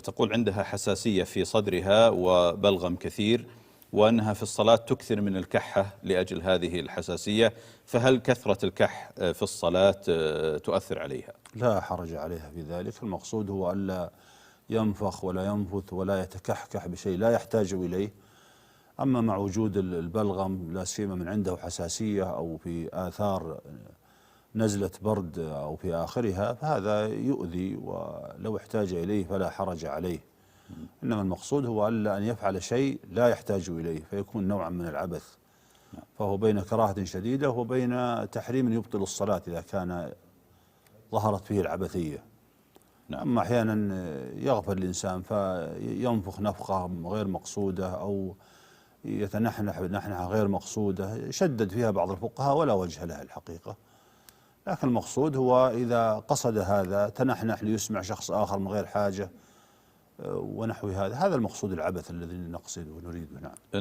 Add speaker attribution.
Speaker 1: تقول عندها حساسية في صدرها وبلغم كثير، وأنها في الصلاة تكثر من الكحة لأجل هذه الحساسية، فهل كثرة الكح في الصلاة تؤثر عليها؟
Speaker 2: لا حرج عليها في ذلك. المقصود هو ألا ينفخ ولا ينفث ولا يتكحكح بشيء لا يحتاج إليه. أما مع وجود البلغم لا سيما من عنده حساسية أو في آثار نزلة برد أو في آخرها، فهذا يؤذي، ولو احتاج إليه فلا حرج عليه. إنما المقصود هو ألا أن يفعل شيء لا يحتاج إليه فيكون نوعا من العبث، فهو بين كراهة شديدة وبين تحريم يبطل الصلاة إذا كان ظهرت فيه العبثية. أما أحيانا يغفل الإنسان فينفخ نفخة غير مقصودة أو يتنحنح نحنحة غير مقصودة شدد فيها بعض الفقهاء ولا وجه لها الحقيقة. لكن المقصود هو إذا قصد هذا تنحنح ليسمع شخص آخر من غير حاجة ونحو هذا المقصود العبث الذي نقصده ونريده. نعم.